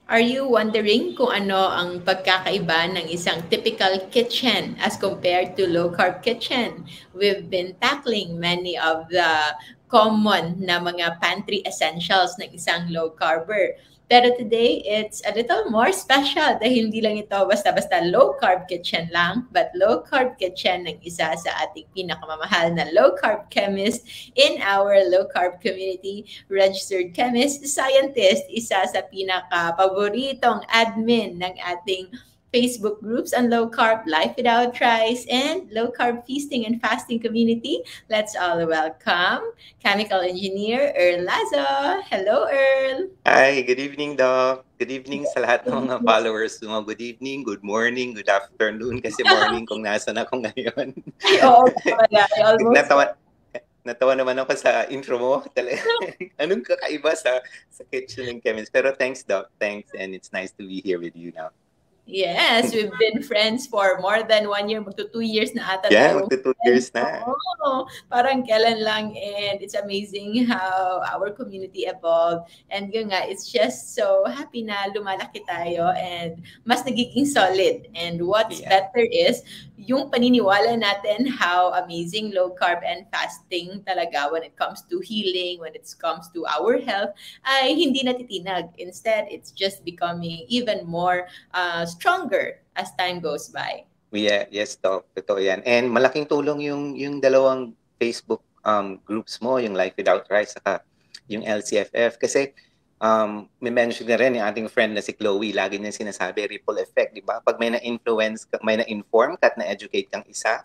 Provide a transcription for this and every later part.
Are you wondering kung ano ang pagkakaiba ng isang typical kitchen as compared to low-carb kitchen? We've been tackling many of the common na mga pantry essentials ng isang low-carber. Pero today, it's a little more special dahil hindi lang ito basta-basta low-carb kitchen lang, but low-carb kitchen ng isa sa ating pinakamamahal na low-carb chemist in our low-carb community, registered chemist, scientist, isa sa pinaka-paboritong admin ng ating Facebook groups on low carb life without rice and low carb feasting and fasting community. Let's all welcome chemical engineer Earl Lazo. Hello, Earl. Hi, good evening, Doc. Good evening sa lahat ng mga followers. Good evening, good morning, good afternoon. Kasi morning kung nasan ako ngayon. Ay, oo pala. I almost... Natawa naman ako sa intro mo. Anong kakaiba sa kitchen and chemist? Pero thanks, Doc. Thanks. And it's nice to be here with you now. Yes, we've been friends for more than 1 year, magto 2 years na ata Yeah, tayo. magto 2 years na. Oo, parang kailan lang, and it's amazing how our community evolved. And yun nga, it's just so happy na lumalaki tayo and mas nagiging solid. And what's better is yung paniniwala natin how amazing low carb and fasting talaga when it comes to healing, when it comes to our health, ay hindi natitinag. Instead, it's just becoming even more stronger as time goes by. Yeah, yes, Doc. Totoo yan. And malaking tulong yung dalawang Facebook groups mo, yung Life Without Rice, saka yung LCFF. Kasi may mention na rin yung ating friend na si Chloe, lagi niya sinasabi, ripple effect, di ba? Pag may na-influence, may na-inform ka at na-educate kang isa,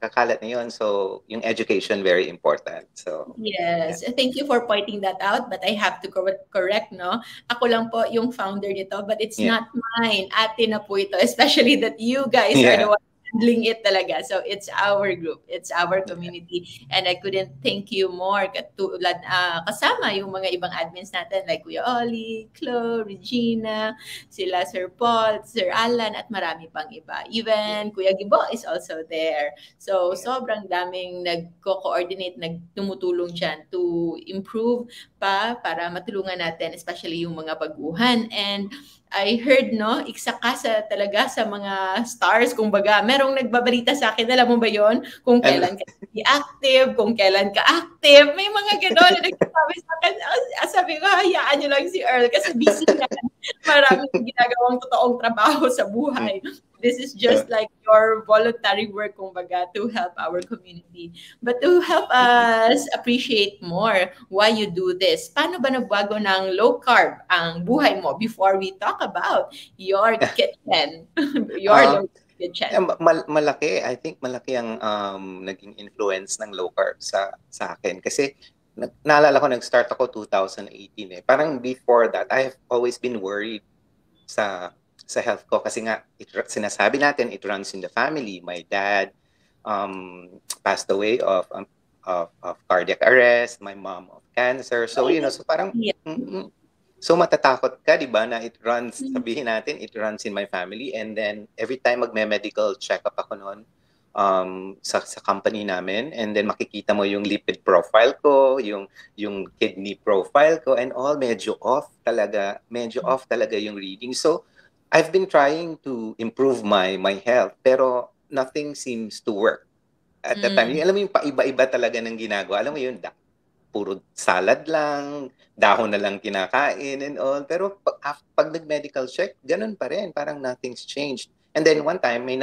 kakalat na yun. So, yung education, very important. So, yes. Yeah. Thank you for pointing that out, but I have to correct, no? Ako lang po yung founder nito, but it's not mine. Ate na po ito, especially that you guys are the ones handling it talaga. So, it's our group. It's our community. And I couldn't thank you more kasama yung mga ibang admins natin like Kuya Oli, Chloe, Regina, sila Sir Paul, Sir Alan, at marami pang iba. Even Kuya Gibo is also there. So, sobrang daming nagko-coordinate, nagtumutulong dyan to improve pa para matulungan natin, especially yung mga baguhan. And I heard, no, isa ka talaga sa mga stars, kumbaga. Merong nagbabalita sa akin, alam mo ba yon? Kung kailan ka active, kung kailan ka active. May mga gano'n na nagsasabi sa akin. Sabi ko, hayaan nyo lang si Earl kasi busy na. Maraming ginagawang totoong trabaho sa buhay. This is just like your voluntary work, kumbaga, to help our community. But to help us appreciate more why you do this, paano ba nagbago ng low carb ang buhay mo before we talk about your kitchen, your low carb kitchen? Malaki. I think malaki ang naging influence ng low carb sa akin. Kasi naalala ko, nag-start ako 2018 eh. Parang before that, I have always been worried sa health ko kasi nga sinasabi natin it runs in the family. My dad passed away of cardiac arrest, my mom of cancer. So so parang so matatakot ka, 'di ba, na it runs, sabihin natin it runs in my family. And then every time magme-medical check-up ako noon sa company namin, and then makikita mo yung lipid profile ko, yung kidney profile ko, and all medyo off talaga yung reading. So I've been trying to improve my health, pero nothing seems to work at that time. Alam mo yung paiba-iba talaga ng ginagawa. Alam mo yun, puro salad lang, dahon na lang kinakain and all. Pero pag nag-medical check, ganun pa rin. Parang nothing's changed. And then one time, may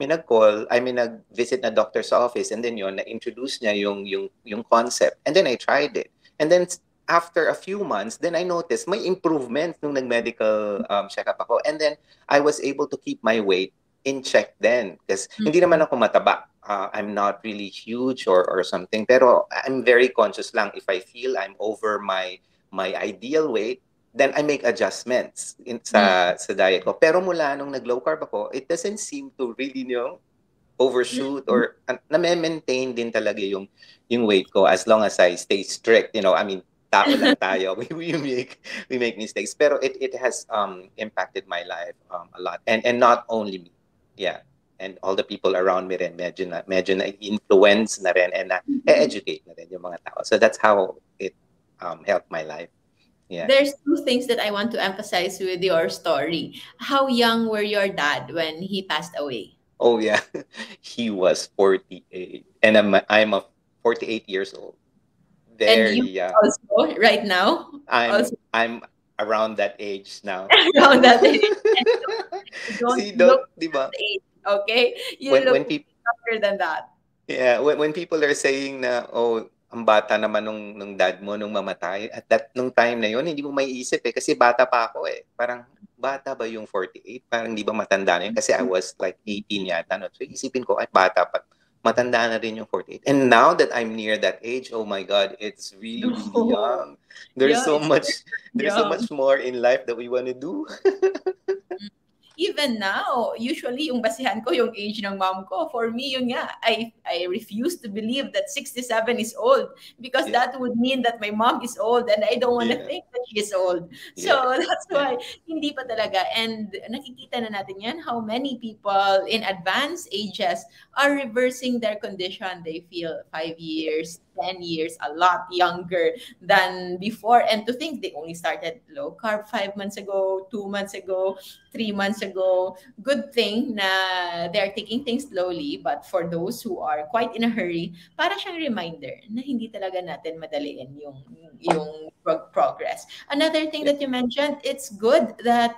nag-visit na doctor sa office, and then na-introduce niya yung concept. And then I tried it. And then after a few months, then I noticed may improvement nung nag-medical check-up ako. And then I was able to keep my weight in check then. Kasi hindi naman ako mataba. I'm not really huge or something. Pero I'm very conscious lang. If I feel I'm over my ideal weight, then I make adjustments sa diet ko. Pero mula nung nag-low carb ako, it doesn't seem to really, overshoot or na-maintain din talaga yung weight ko as long as I stay strict. I mean, tao lang tayo. We make mistakes, pero it has impacted my life a lot, and not only me, and all the people around me rin, medyo na influence na rin, and na educate na rin yung mga tao. So that's how it helped my life. there's two things that I want to emphasize with your story. How young were your dad when he passed away? Oh yeah, he was 48, and I'm a 48 years old. And Very you young. also, right now, also I'm around that age now. around that age. And See, you don't don't, di ba? the age, okay? You When look people younger than that. Yeah, when people are saying na, "Oh, ang bata naman nung dad mo nung mamatay," at nung time na yun, hindi mo maiisip eh, kasi bata pa ako eh. Parang, bata ba yung 48? Parang di ba matanda na yun? Kasi I was like 18 yata. No? So isipin ko, ay bata pa. Matanda na rin yung 48. And now that I'm near that age, oh my God, it's really, really No. young. Yeah, it's There's so young. much more in life that we want to do. Even now, usually yung basihan ko yung age ng mom ko. For me, yun nga, I refuse to believe that 67 is old because Yeah, that would mean that my mom is old and I don't want to yeah, think that she is old. So yeah, that's yeah, why hindi pa talaga. And nakikita na natin yan how many people in advanced ages are reversing their condition. They feel 5 years, 10 years, a lot younger than before. And to think they only started low carb 5 months ago, 2 months ago, 3 months ago. Good thing na they're taking things slowly, but for those who are quite in a hurry, para siyang reminder na hindi talaga natin madaliin yung progress. Another thing yeah, that you mentioned, it's good that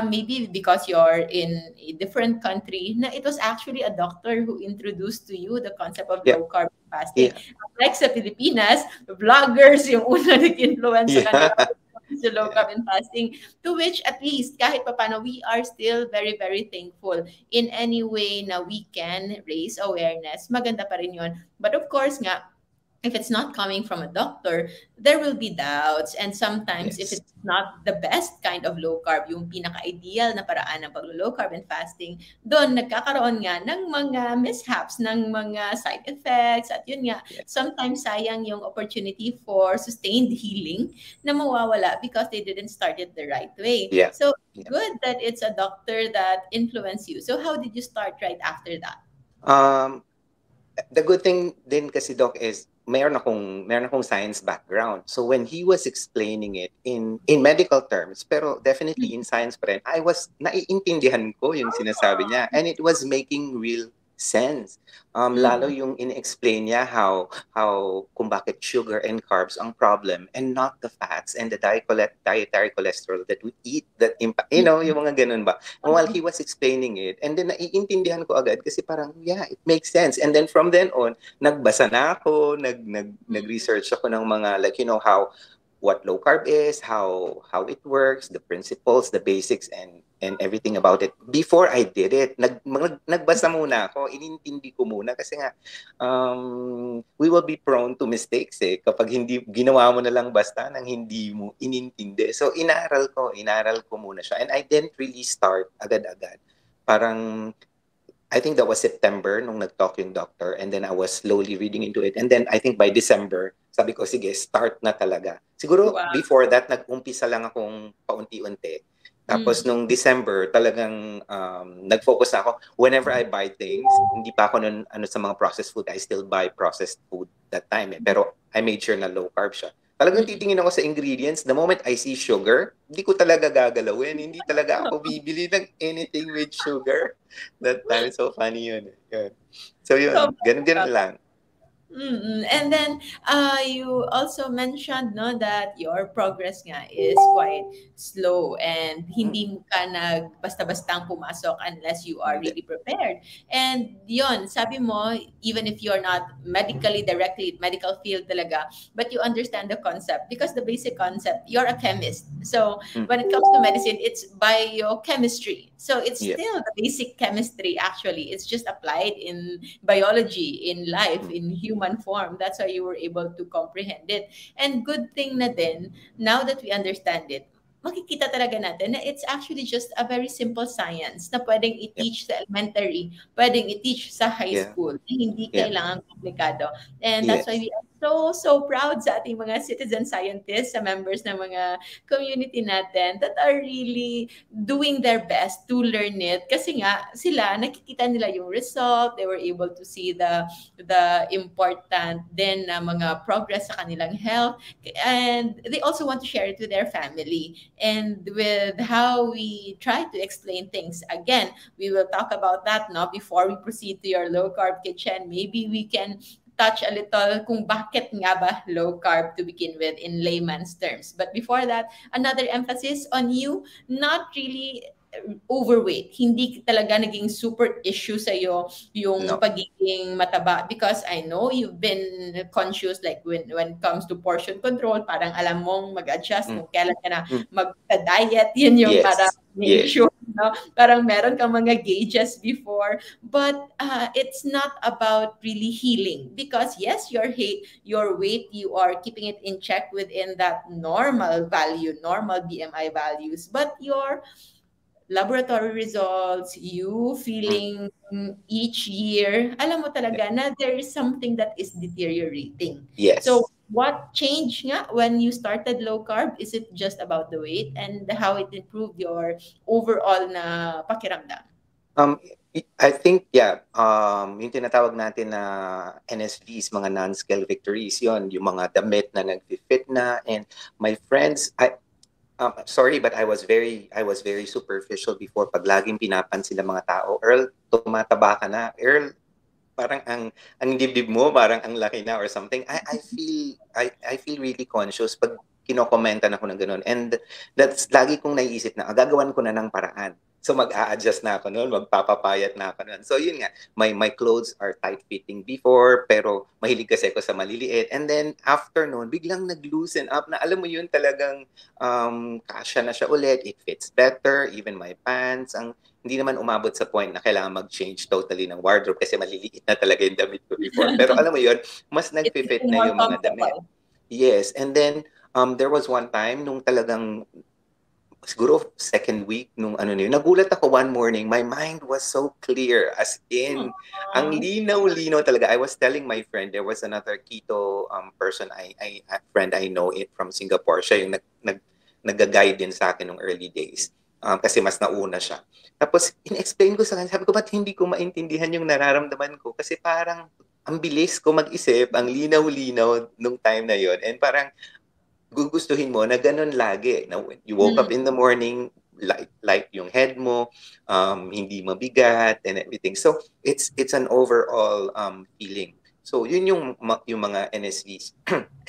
maybe because you're in a different country, na it was actually a doctor who introduced to you the concept of yeah, low carb fasting. yeah, Like sa Pilipinas, vloggers yung una nag-influence sa kanila yeah, sa low yeah. carb and fasting, to which at least kahit papano we are still very very thankful in any way na we can raise awareness. Maganda pa rin yun. But of course nga, if it's not coming from a doctor, there will be doubts. And sometimes, if Yes. it's not the best kind of low carb, yung pinaka-ideal na paraan ng pag-low carb and fasting, doon nagkakaroon nga ng mga mishaps, ng mga side effects. At yun nga, Yeah. sometimes sayang yung opportunity for sustained healing na mawawala because they didn't start it the right way. Yeah. So, Yeah. good that it's a doctor that influenced you. So, how did you start right after that? Um, the good thing din kasi Doc is meron akong science background. So when he was explaining it in medical terms, pero definitely in science pa rin, naiintindihan ko yung sinasabi niya and it was making real sense. Lalo Mm. yung in-explain niya how kung bakit sugar and carbs ang problem and not the fats and the dietary cholesterol that we eat that impact, yung mga ganun ba. And while he was explaining it, and then naiintindihan ko agad kasi parang, yeah, it makes sense. And then from then on, nagbasa na ako, nag-research ako ng mga, like, what low carb is, how it works, the principles, the basics, and everything about it. Before I did it, nagbasa muna ako, inintindi ko muna kasi nga, we will be prone to mistakes eh, kapag hindi, ginawa mo na lang basta nang hindi mo inintindi. So, inaral ko muna siya. And I didn't really start agad-agad. Parang, I think that was September nung nag-talk yung doctor and then I was slowly reading into it. And then I think by December, sabi ko, sige, start na talaga. Siguro Wow. before that, nag-umpisa lang akong paunti-unti. Tapos nung December, talagang nag-focus na ako. Whenever I buy things, hindi pa ako nun, sa mga processed food, I still buy processed food that time eh. Pero I made sure na low carb siya. Talagang titingin ako sa ingredients. The moment I see sugar, hindi ko talaga gagalawin. Hindi talaga ako bibili ng anything with sugar. That time, it's so funny yun. Yun. So So, yun, ganun lang. And then you also mentioned no that your progress nga is quite slow and hindi ka nag basta-bastang pumasok unless you are Hindi. really prepared. And yon, sabi mo, even if you're not medically directly medical field talaga, but you understand the concept because the basic concept, you're a chemist. So when it comes to medicine, it's biochemistry. So it's Yep. still the basic chemistry actually. It's just applied in biology, in life, in human form. That's why you were able to comprehend it. And good thing na din, now that we understand it, makikita talaga natin na it's actually just a very simple science na pwedeng Yep. i-teach sa elementary, pwedeng i-teach sa high Yeah. school, na hindi Yeah. kailangan komplikado. And that's why Yes. we so proud sa ating mga citizen scientists, sa members ng mga community natin that are really doing their best to learn it. Kasi nga, sila, nakikita nila yung result, they were able to see the important din na mga progress sa kanilang health, and they also want to share it with their family. And with how we try to explain things, again, we will talk about that no before we proceed to your low carb kitchen. Maybe we can touch a little kung bakit nga ba low carb to begin with in layman's terms. But before that, another emphasis on you not really overweight. Hindi talaga naging super issue sa iyo yung No. pagiging mataba, because I know you've been conscious like when it comes to portion control, parang alam mong mag-adjust kung kailan ka na mag-diet. Yun yung para make sure, no? Parang meron kang mga gauges before, but it's not about really healing, because yes, your weight, you are keeping it in check within that normal value, normal BMI values, but your laboratory results, you feeling each year, alam mo talaga na there is something that is deteriorating. Yes. So what changed nga when you started low carb? Is it just about the weight and how it improved your overall na pakiramdam? I think, yung tinatawag natin na NSVs, mga non-scale victories, yon yung mga damit na nag-fit na. And my friends, sorry, but I was very superficial before. Pag laging pinapansin ng mga tao, Earl, tumataba ka na. Earl, parang ang dibdib mo, parang ang laki na or something. I feel really conscious pag kinokomentan ako ng ganun. And that's lagi kong naiisip na, gagawan ko na ng paraan. So mag-a-adjust na ako noon, magpapapayat na ako noon. So yun nga, my clothes are tight-fitting before, pero mahilig kasi ako sa maliliit. And then after noon, biglang nag-loosen up na alam mo yun talagang kasya na siya ulit. It fits better, even my pants. Hindi naman umabot sa point na kailangan mag-change totally ng wardrobe kasi maliliit na talaga yung damit ko before. Pero alam mo yun, mas nag-fit na yung mga damit. Yes, and then there was one time nung talagang siguro second week nung nagulat ako one morning, my mind was so clear, as in, ang linaw-linaw talaga. I was telling my friend, there was another keto person, a friend I know it from Singapore, siya yung nag-guide din sa akin nung early days, kasi mas nauna siya. Tapos, in-explain ko sa kanya, sabi ko, ba't hindi ko maintindihan yung nararamdaman ko? Kasi parang, ang bilis ko mag-isip, ang linaw-linaw nung time na yon, and parang, gugustuhin mo na ganun lagi. Na when you woke up in the morning, light yung head mo, hindi mabigat and everything. So it's an overall feeling. So yun yung mga NSVs.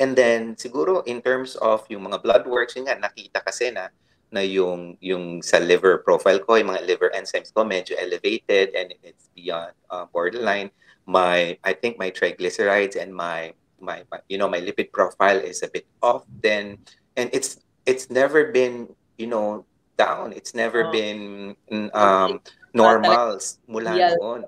And then siguro in terms of yung mga blood works, yun nga, nakita kasi na yung sa liver profile ko, yung mga liver enzymes ko medyo elevated and it's beyond borderline. I think my triglycerides and my lipid profile is a bit off then, and it's never been down, it's never been normal mula noon.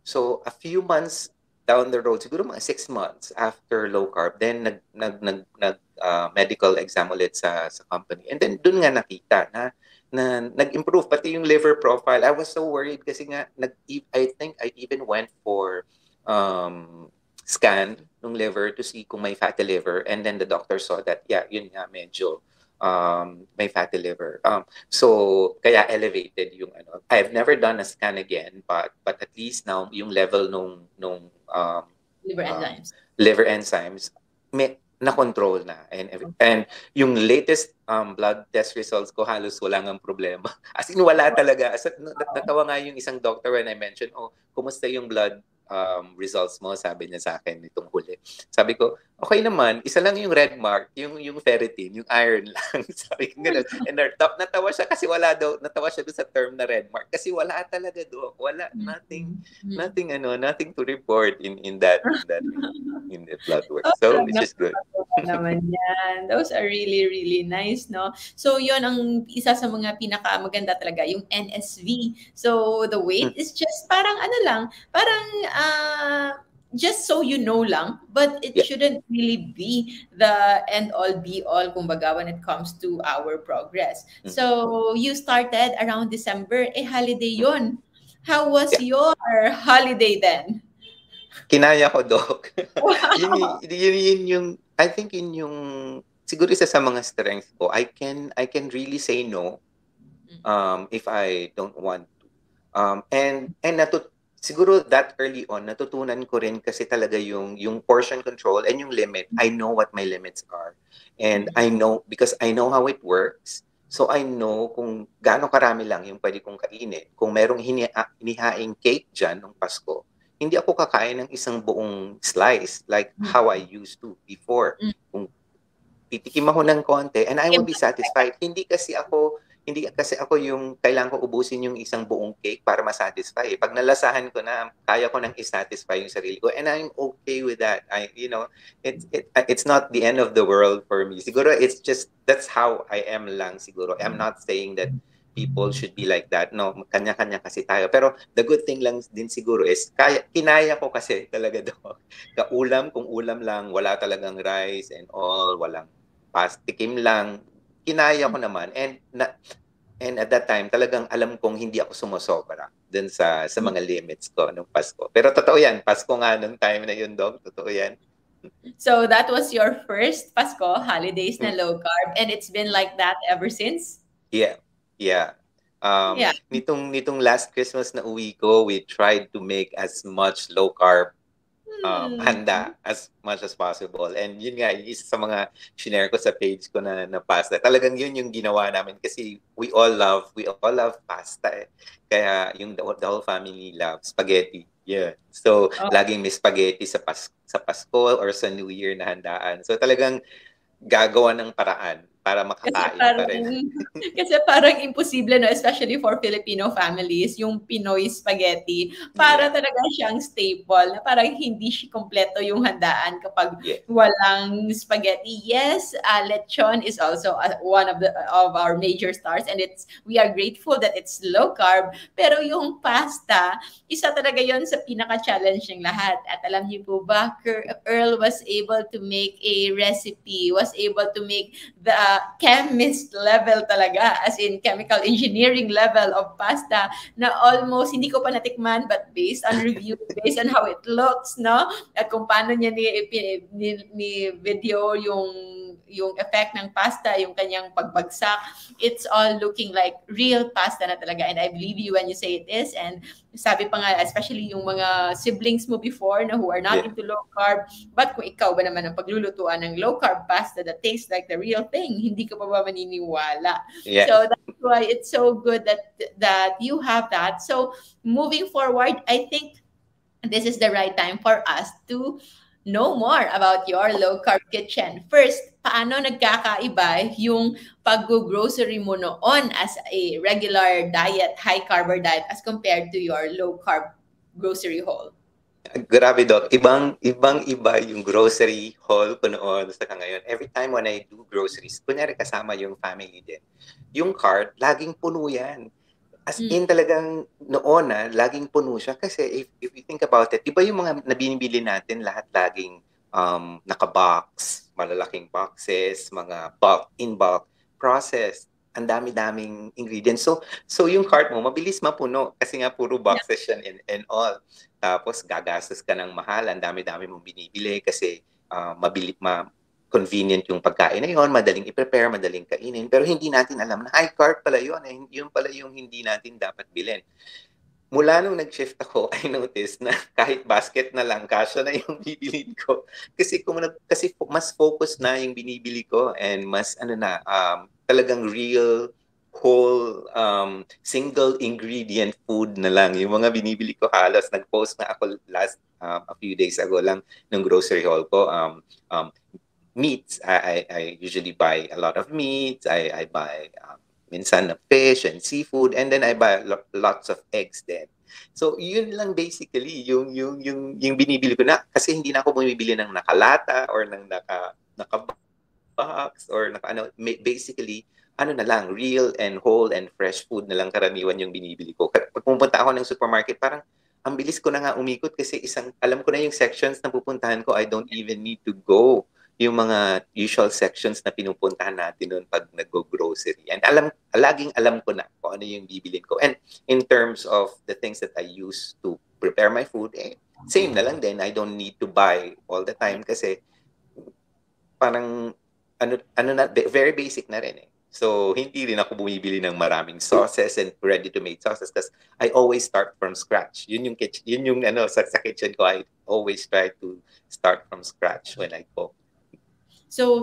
So a few months down the road, siguro mga 6 months after low carb, then nag medical exam ulit sa company, and then dun nga nakita na nag-improve pati yung liver profile. I was so worried kasi nga I think I even went for scan ng liver to see kung may fatty liver, and then the doctor saw that yun nga medyo may fatty liver. So kaya elevated yung I've never done a scan again, but at least now yung level nung liver enzymes may na-control na, and yung latest blood test results ko halos wala ngang problema. As in wala talaga. Natawa nga yung isang doctor when I mentioned, kumusta yung blood results mo, sabi niya sa akin nitong huli. Sabi ko, okay naman, isa lang yung red mark, yung ferritin, yung iron lang. Sabi ko gano'n. And natawa siya kasi natawa siya doon sa term na red mark kasi wala talaga doon. Wala, nothing to report in that blood work. So, which is good. Naman yan. Those are really, really nice, no? So, yun ang isa sa mga pinakamaganda talaga, yung NSV. So, the weight is just parang just so you know lang, but it shouldn't really be the end all be all kumbaga when it comes to our progress. So you started around December, holiday yon. How was your holiday then? Kinaya ko, Doc. Wow. Yun yung, I think yun yung, siguro isa sa mga strength ko. I can really say no if I don't want to. And siguro that early on, natutunan ko rin kasi talaga yung portion control and yung limit. I know what my limits are. And I know, because I know how it works, so I know kung gaano karami lang yung pwede kong kainin. Kung merong hinihaing cake dyan nung Pasko, hindi ako kakain ng isang buong slice like how I used to before. Kung titikim ako ng konti and I will be satisfied. Hindi kasi ako yung kailangan ko ubusin yung isang buong cake para ma-satisfy. Pag nalasahan ko na, kaya ko nang i-satisfy yung sarili ko and I'm okay with that. It's not the end of the world for me. Siguro it's just that's how I am lang siguro. I'm not saying that people should be like that. No, kanya-kanya kasi tayo. Pero the good thing lang din siguro is kinaya ko kasi talaga doon. Kung ulam lang, wala talagang rice and all, walang tikim lang, kinaya ko naman. And at that time, talagang alam kong hindi ako sumosobra dun sa mga limits ko nung Pasko. Pero totoo yan, Pasko nga nung time na yun, Dog. Totoo yan. So that was your first Pasko, holidays na low carb, and it's been like that ever since? Yeah. Yeah. Yeah. Nitong last Christmas na uwi ko, we tried to make as much low carb handa as much as possible. And yun nga, isa sa mga shinare ko sa page ko na pasta. Talagang yun yung ginawa namin kasi we all love pasta eh. Kaya the whole family loves spaghetti. Yeah. So, laging may spaghetti sa Pasko or sa New Year na handaan. So, talagang gagawa ng paraan para makakain pa rin. Kasi parang imposible, no? Especially for Filipino families, yung Pinoy spaghetti, para talaga siyang staple, na parang hindi siya kompleto yung handaan kapag walang spaghetti. Yes, lechon is also one of our major stars, and we are grateful that it's low carb, pero yung pasta, isa talaga yon sa pinaka-challenging lahat. At alam niyo po ba, Earl was able to make a recipe, was able to make the chemist level talaga, as in chemical engineering level of pasta na almost hindi ko pa natikman, but based on review, based on how it looks, no? At kung paano niya ni video yung effect ng pasta, yung kanyang pagbagsak, it's all looking like real pasta na talaga. And I believe you when you say it is. And sabi pa nga, especially yung mga siblings mo before na who are not into low carb, but kung ikaw ba naman ang paglulutuan ng low carb pasta that tastes like the real thing, hindi ka pa ba maniniwala? So that's why it's so good that you have that. So moving forward, I think this is the right time for us to know more about your low carb kitchen. First, paano nagkakaiba yung pag-grocery mo noon as a regular diet, high carb diet, as compared to your low carb grocery haul? Grabe, Doc. Ibang-iba yung grocery haul ko noon sa ngayon. Every time when I do groceries, kunyari kasama yung family din, yung cart, laging puno yan. As in talagang noon laging puno siya. Kasi if you think about it, iba yung mga nabinibili natin, lahat laging naka-box, malalaking boxes, mga bulk, processed. Ang dami-daming ingredients. So yung cart mo, mabilis mapuno kasi nga puro boxes yan and all. Tapos gagastos ka ng mahal, ang dami-dami mong binibili kasi convenient yung pagkain na yun, madaling i-prepare, madaling kainin, pero hindi natin alam na high carb pala yun, yun pala yung hindi natin dapat bilhin. Mula nung nag-shift ako, I noticed na kahit basket na lang, kasya na yung bibilin ko. Kasi mas focus na yung binibili ko and mas talagang real, whole, single ingredient food na lang. Yung mga binibili ko halos, nag-post na ako last a few days ago lang ng grocery haul ko. Meats. I usually buy a lot of meats. I buy minsan na fish and seafood, and then I buy lots of eggs then. So yun lang basically yung binibili ko na kasi hindi na ako bumibili ng nakalata or ng naka-box or basically na lang, real and whole and fresh food na lang karaniwan yung binibili ko. Pag pumunta ako ng supermarket, parang ang bilis ko na nga umikot kasi alam ko na yung sections na pupuntahan ko. I don't even need to go yung mga usual sections na pinupuntahan natin noon pag nag-grocery. And laging alam ko na kung ano yung bibilin ko. And in terms of the things that I use to prepare my food, same na lang din. I don't need to buy all the time kasi parang ano na, very basic na rin eh. So, hindi rin ako bumibili ng maraming sauces and ready-to-made sauces because I always start from scratch. Yun yung sa kitchen ko, I always try to start from scratch when I cook. So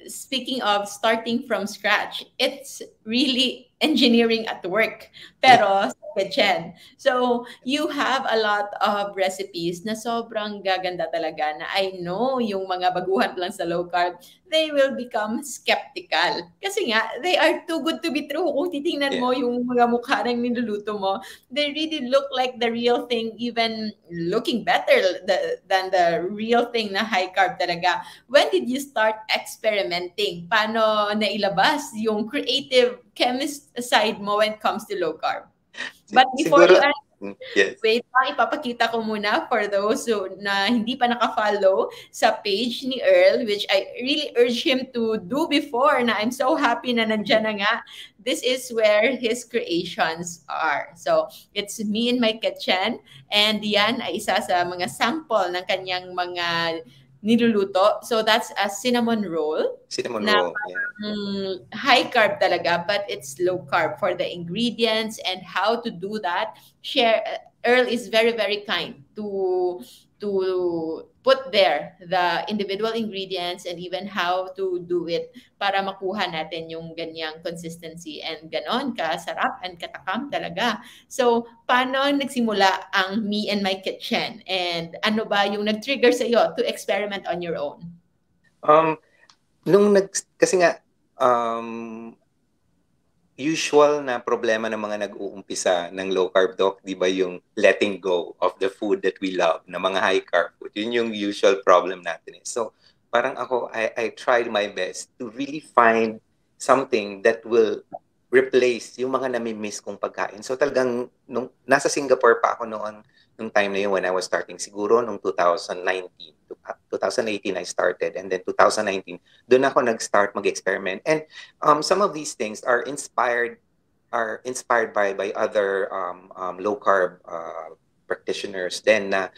speaking of starting from scratch, it's really engineering at work. Pero sa kitchen. So you have a lot of recipes na sobrang gaganda talaga na I know yung mga baguhan lang sa low carb, they will become skeptical. Kasi nga, they are too good to be true. Kung titingnan mo yung mga mukha ng niluluto mo, they really look like the real thing, even looking better than the real thing na high carb talaga. When did you start experimenting? Paano nailabas yung creative chemist side mo when it comes to low carb? But before Siguro, you yes. wait, ipapakita ko muna for those who na hindi pa naka-follow sa page ni Earl, which I really urge him to do before na I'm so happy na nandyan na nga. This is where his creations are. So, it's me in my kitchen and yan ay isa sa mga sample ng kanyang mga niluluto. So, that's a cinnamon roll. Cinnamon roll, yeah. High carb talaga, but it's low carb for the ingredients and how to do that. Earl is very, very kind to put there the individual ingredients and even how to do it para makuha natin yung ganyang consistency and ganon kasarap and katakam talaga. So, paano nagsimula ang Me and My Kitchen? And ano ba yung nag-trigger sa iyo to experiment on your own? Kasi nga, usual na problema ng mga nag-uumpisa ng low carb doc, di ba yung letting go of the food that we love, na mga high carb food. Yun yung usual problem natin. So, parang ako, I tried my best to really find something that will replace yung mga nami-miss kong pagkain. So, talagang, nasa Singapore pa ako nung time na yun when I was starting, siguro nung 2019. 2018 I started, and then 2019 doon ako nag-start mag-experiment, and some of these things are inspired by other low carb practitioners then na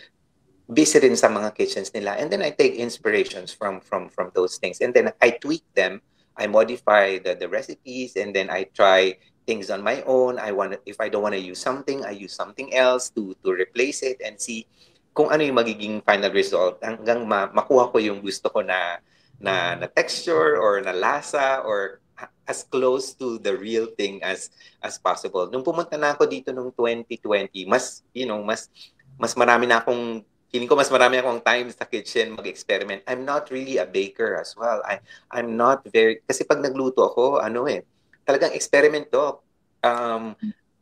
busy rin sa mga kitchens nila, and then I take inspirations from those things, and then I tweak them, I modify the recipes, and then I try things on my own. If I don't want to use something, I use something else to replace it and see kung ano yung magiging final result hanggang makuha ko yung gusto ko na texture or na lasa or as close to the real thing as possible. Nung pumunta na ako dito nung 2020, mas marami na akong feeling ko mas marami akong time sa kitchen mag-experiment. I'm not really a baker as well. I'm not very, kasi pag nagluto ako, talagang experiment to.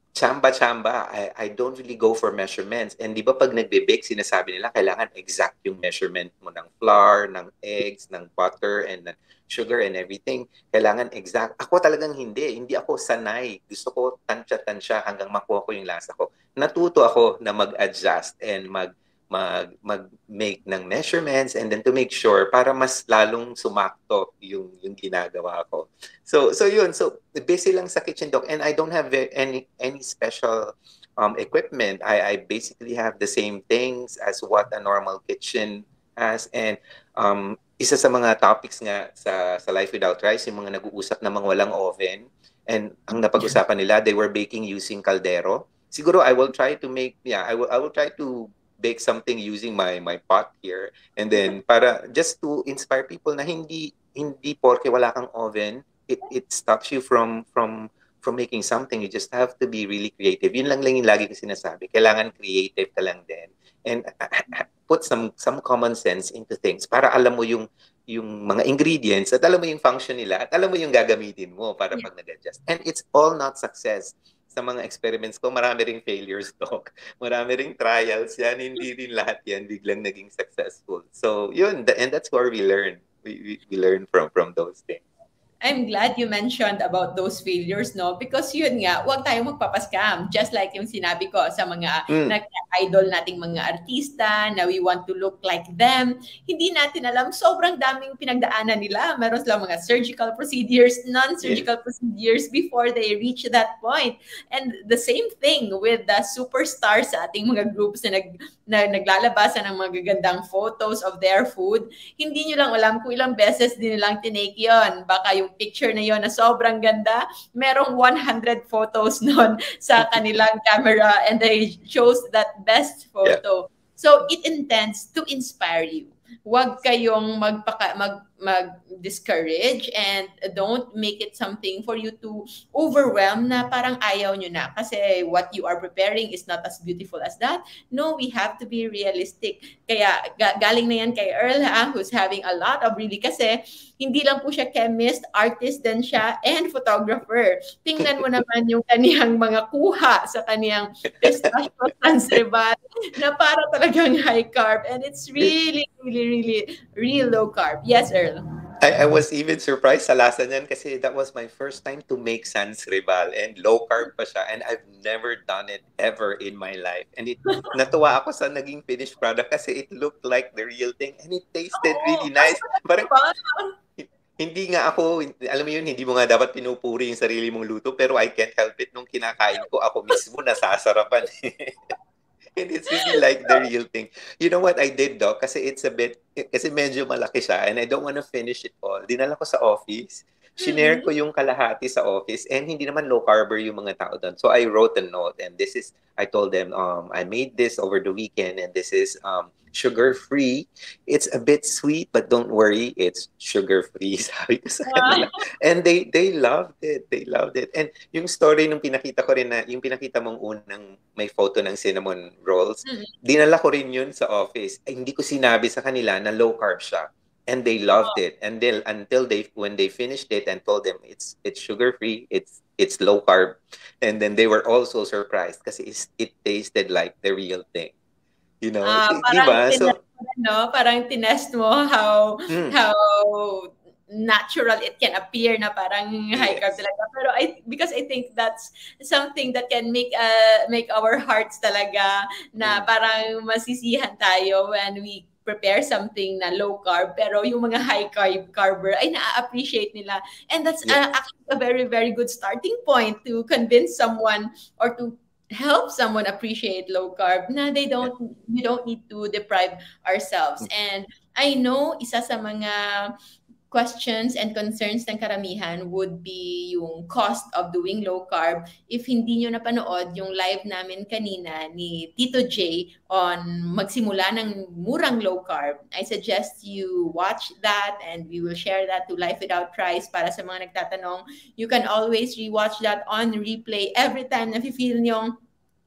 Chamba. I don't really go for measurements. And di ba pag nagbe-bake, sinasabi nila kailangan exact yung measurement mo ng flour, ng eggs, ng butter, and ng sugar and everything. Kailangan exact. Ako talagang hindi ako sanay. Gusto ko tansya hanggang makuha ko yung lasa ko. Natuto ako na mag-adjust and mag-make ng measurements and then to make sure para mas lalong sumakto yung ginagawa ko. So yun. So busy lang sa kitchen doc, and I don't have any special equipment. I basically have the same things as what a normal kitchen has, and isa sa mga topics nga sa Life Without Rice, yung mga nag-uusap na mga walang oven, and ang napag-usapan nila, they were baking using kaldero. Siguro I will try to I will try to bake something using my pot here, and then para just to inspire people na hindi porke wala kang oven it stops you from making something. You just have to be really creative. Yun lang yung lagi ko sinasabi, kailangan creative ka lang din and put some common sense into things para alam mo yung mga ingredients at alam mo yung function nila at alam mo yung gagamitin mo para pag nag-adjust. And it's all not success. Sa mga experiments ko, marami ring failures, Doc. Marami ring trials yan. Hindi rin lahat yan biglang naging successful. So, yun. And that's where we learn. We learn from those things. I'm glad you mentioned about those failures, no? Because yun nga, huwag tayong magpapascam. Just like yung sinabi ko sa mga nag-idol nating mga artista na we want to look like them. Hindi natin alam, sobrang daming pinagdaanan nila. Meron silang mga surgical procedures, non-surgical procedures before they reach that point. And the same thing with the superstars sa ating mga groups na naglalabasan ng magagandang photos of their food. Hindi nyo lang alam kung ilang beses din nilang tinake yon. Baka yung picture na yon na sobrang ganda, merong 100 photos nun sa kanilang camera and they chose that best photo. So it intends to inspire you. Huwag kayong mag-discourage and don't make it something for you to overwhelm na parang ayaw nyo na kasi what you are preparing is not as beautiful as that. No, we have to be realistic. Kaya galing na yan kay Earl who's having a lot of really kasi hindi lang po siya chemist, artist din siya, and photographer. Tingnan mo naman yung kaniyang mga kuha sa kaniyang pistachio sansrebat na para talagang high carb and it's really real low carb. Yes, Earl. I was even surprised sa lasa niyan kasi that was my first time to make sansrebat and low carb pa siya and I've never done it ever in my life. And natuwa ako sa naging finished product kasi it looked like the real thing and it tasted really nice. Parang hindi nga ako, alam mo yun, hindi mo nga dapat pinupuri yung sarili mong luto pero I can't help it nung kinakain ko, ako mismo nasasarapan. And it's really like the real thing. You know what I did, Doc? Kasi it's a bit, kasi medyo malaki siya and I don't want to finish it all. Dinala ko sa office. Shinare ko yung kalahati sa office and hindi naman low carber yung mga tao doon. So I wrote a note and this is, I told them, I made this over the weekend and this is sugar-free. It's a bit sweet, but don't worry, it's sugar-free. Sabi ko sa kanila. And they loved it. They loved it. And yung story nung pinakita ko rin na, yung pinakita mong unang may photo ng cinnamon rolls, dinala ko rin yun sa office. Ay, hindi ko sinabi sa kanila na low carb siya. And they loved it. And when they finished it and told them it's sugar-free, it's low carb. And then they were also surprised kasi it tasted like the real thing. You know, parang parang tinest mo how natural it can appear na parang high carb talaga. Pero because I think that's something that can make our hearts talaga na parang masisihan tayo when we prepare something na low carb pero yung mga high carber ay na-appreciate nila and that's actually a very very good starting point to convince someone or to help someone appreciate low carb na we don't need to deprive ourselves. And I know isa sa mga questions and concerns ng karamihan would be yung cost of doing low carb. If hindi nyo napanood yung live namin kanina ni Tito J on magsimula ng murang low carb, I suggest you watch that and we will share that to Life Without Price para sa mga nagtatanong. You can always rewatch that on replay every time na feel nyo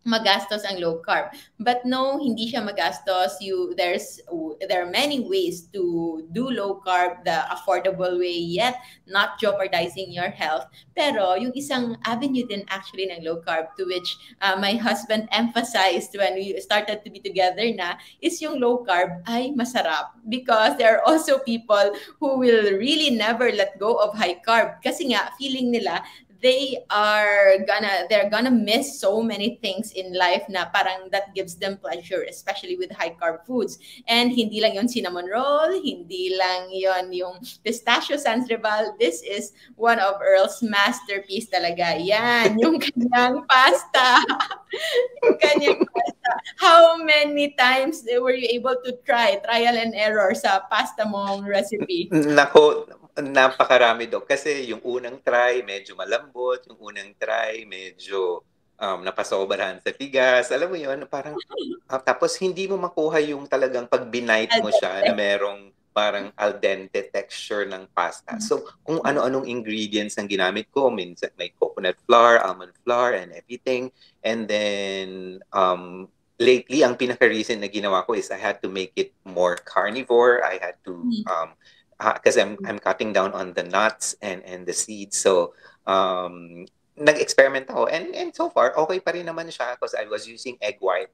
magastos ang low carb. But no, hindi siya magastos. There are many ways to do low carb the affordable way yet not jeopardizing your health. Pero yung isang avenue din actually ng low carb to which my husband emphasized when we started to be together na is yung low carb ay masarap because there are also people who will really never let go of high carb kasi nga feeling nila they're gonna miss so many things in life na parang that gives them pleasure, especially with high carb foods. And hindi lang yon cinnamon roll, hindi lang yon yung pistachio sansrebat. This is one of Earl's masterpiece talaga. Yan, yung kanyang pasta. Yung kanyang pasta. How many times were you able to trial and error sa pasta mong recipe? Nako, napakarami, Dok. Kasi yung unang try, medyo malambot. Yung unang try, medyo napasobrahan sa tigas. Alam mo yun, parang, tapos hindi mo makuha yung talagang pag binight mo siya na merong parang al dente texture ng pasta. So, kung ano-anong ingredients ang ginamit ko, minsan may coconut flour, almond flour, and everything. And then, lately, ang pinaka-reason na ginawa ko is I had to make it more carnivore. I had to, because I'm cutting down on the nuts and the seeds. So, nag-experiment ako. And so far, okay pa rin naman siya because I was using egg white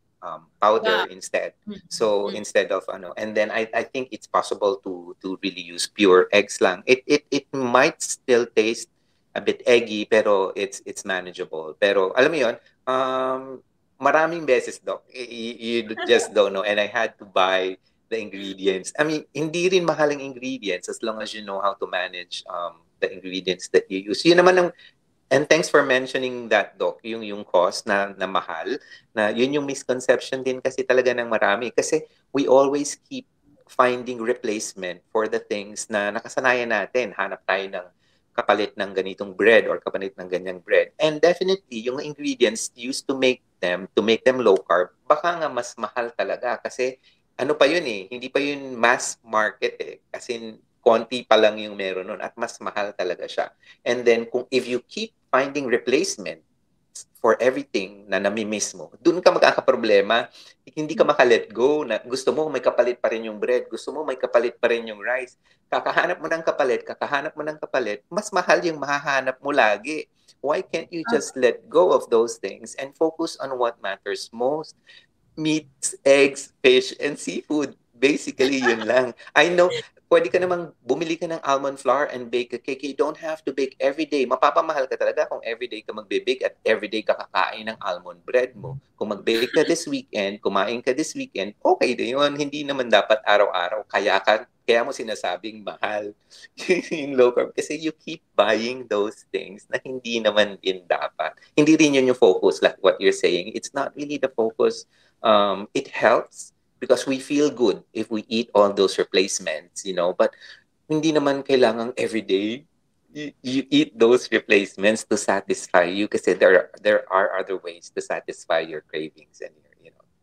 powder Wow. instead. So instead of and then I think it's possible to really use pure eggs lang. It might still taste a bit eggy, pero it's manageable. Pero alam mo 'yon, maraming beses, Doc, you just don't know, and I had to buy the ingredients. I mean, hindi rin mahal ang ingredients as long as you know how to manage the ingredients that you use. Yun naman ang And thanks for mentioning that, Doc, yung cost na mahal, na yun yung misconception din kasi talaga ng marami. Kasi we always keep finding replacement for the things na nakasanayan natin. Hanap tayo ng kapalit ng ganitong bread or kapalit ng ganyang bread. And definitely, yung ingredients used to make them low carb, baka nga mas mahal talaga kasi ano pa yun hindi pa yun mass market Kasi konti pa lang yung meron nun at mas mahal talaga siya. And then if you keep finding replacement for everything na nami-miss mo, dun ka magkakaproblema. Hindi ka maka-let go na gusto mo may kapalit pa rin yung bread, gusto mo may kapalit pa rin yung rice. Kakahanap mo ng kapalit, mas mahal yung mahahanap mo lagi. Why can't you just let go of those things and focus on what matters most? Meats, eggs, fish, and seafood. Basically, yun lang. I know, pwede ka namang bumili ka ng almond flour and bake a cake. You don't have to bake every day. Mapapamahal ka talaga kung everyday ka magbe-bake at everyday ka kakain ng almond bread mo. Kung mag-bake ka this weekend, kumain ka this weekend, okay din yun. Hindi naman dapat araw-araw. Kaya mo sinasabing mahal yung low carb kasi you keep buying those things na hindi naman din dapat. Hindi rin yun yung focus like what you're saying. It's not really the focus. It helps because we feel good if we eat all those replacements, but hindi naman kailangang everyday you eat those replacements to satisfy you kasi there are other ways to satisfy your cravings and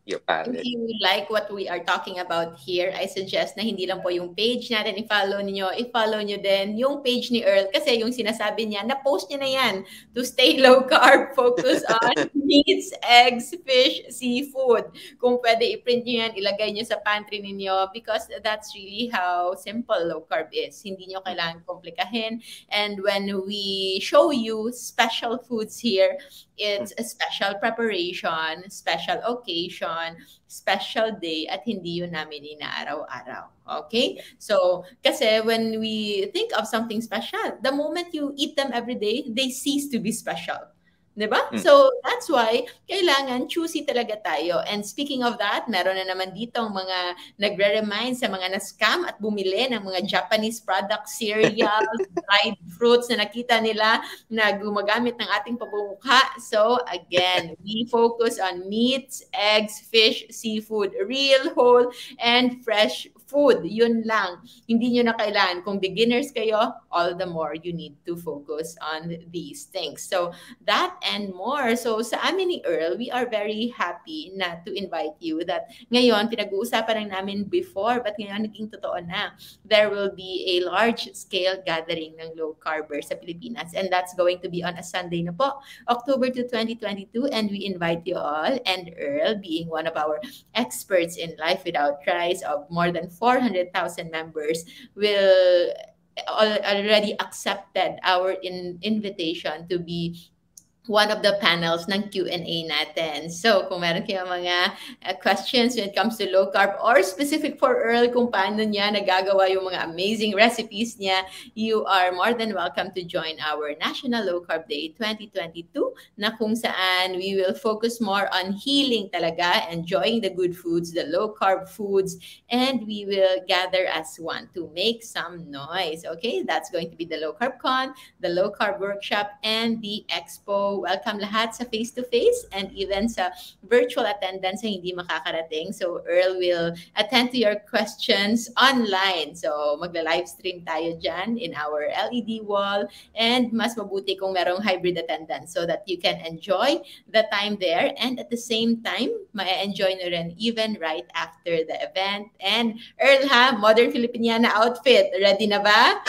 your If palate. you like what we are talking about here, I suggest na hindi lang po yung page natin i-follow nyo din yung page ni Earl kasi yung sinasabi niya, na-post niya na yan to stay low carb, focus on meats, eggs, fish, seafood. Kung pwede i-print nyo yan, ilagay nyo sa pantry ninyo because that's really how simple low carb is. Hindi nyo kailangan komplikahin. And when we show you special foods here, it's a special preparation, special occasion, special day, at hindi yun namin inaaraw-araw. Okay? So, kasi when we think of something special, the moment you eat them every day, they cease to be special. Diba? So, that's why kailangan choosy talaga tayo. And speaking of that, meron na naman dito ang mga nagre-remind sa mga na-scam at bumili ng mga Japanese products, cereals, dried fruits na nakita nila na gumagamit ng ating pabumukha. So, again, we focus on meats, eggs, fish, seafood, real, whole, and fresh food. Yun lang. Hindi nyo na kailangan. Kung beginners kayo, all the more you need to focus on these things. So, that and more. So sa amin ni Earl, we are very happy na to invite you that ngayon, pinag-uusapan lang namin before, but ngayon naging totoo na. There will be a large-scale gathering ng low carbers sa Pilipinas, and that's going to be on a Sunday na po, October 2, 2022, and we invite you all, and Earl, being one of our experts in Life Without Rice of more than 400,000 members, will already accepted our invitation to be one of the panels ng Q&A natin. So, kung meron kayong mga questions when it comes to low carb or specific for Earl kung paano niya nagagawa yung mga amazing recipes niya, you are more than welcome to join our National Low Carb Day 2022 na kung saan we will focus more on healing talaga, enjoying the good foods, the low carb foods, and we will gather as one to make some noise. Okay? That's going to be the Low Carb Con, the Low Carb Workshop, and the Expo. Welcome lahat sa face-to-face and even sa virtual attendance sa hindi makakarating. So Earl will attend to your questions online. So magla-live stream tayo dyan in our LED wall, and mas mabuti kung merong hybrid attendance so that you can enjoy the time there, and at the same time, ma-enjoy nyo rin even right after the event. And Earl Modern Filipiniana outfit. Ready na ba?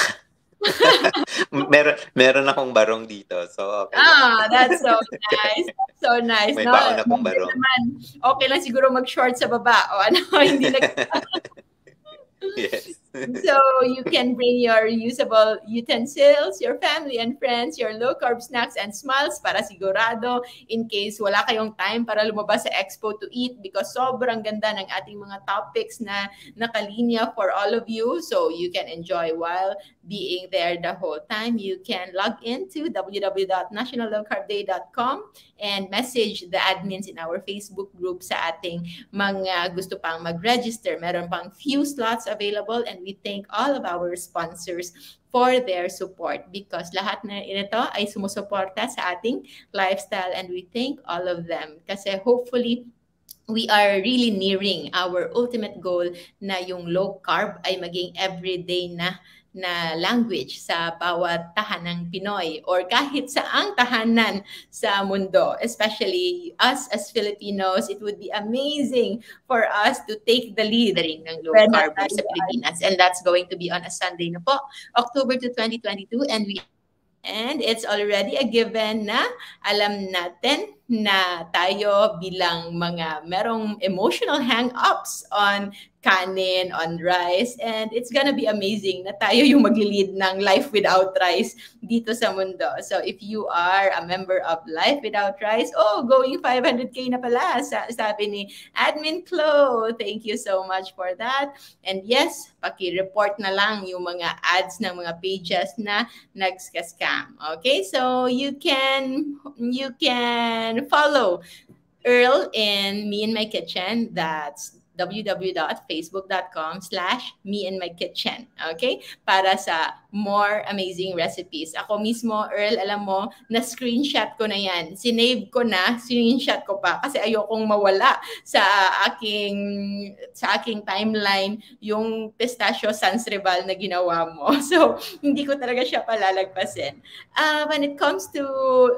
meron akong barong dito. So, okay lang. That's so nice. That's so nice. May baon akong barong. Naman, okay lang siguro mag-short sa baba. O ano, hindi Yes. So you can bring your usable utensils, your family and friends, your low-carb snacks and smiles para sigurado in case wala kayong time para lumabas sa expo to eat because sobrang ganda ng ating mga topics na nakalinya for all of you. So you can enjoy while being there the whole time. You can log into www.nationallowcarbday.com and message the admins in our Facebook group sa ating mga gusto pang mag-register. Meron pang few slots available and we thank all of our sponsors for their support because lahat na ito ay sumusuporta sa ating lifestyle and we thank all of them kasi hopefully we are really nearing our ultimate goal na yung low carb ay maging everyday na language sa bawat tahanang Pinoy or kahit saang tahanan sa mundo. Especially us as Filipinos, it would be amazing for us to take the lead ng low carb sa Pilipinas. And that's going to be on a Sunday na po, October 2, 2022. And it's already a given na alam natin na tayo bilang mga merong emotional hang-ups on kanin, on rice, and it's gonna be amazing na tayo yung magli-lead ng Life Without Rice dito sa mundo. So if you are a member of Life Without Rice, going 500K na pala, sabi ni Admin Chlo. Thank you so much for that. And yes, paki-report na lang yung mga ads ng mga pages na nag-scam. Okay, so you can follow Earl in Me and My Kitchen. That's www.facebook.com/meandmykitchen. Okay? Para sa more amazing recipes. Ako mismo, Earl, alam mo, na-screenshot ko na yan. Sinave ko na, screenshot ko pa kasi ayokong mawala sa aking timeline yung pistachio sans rival na ginawa mo. So, hindi ko talaga siya palalagpasin. When it comes to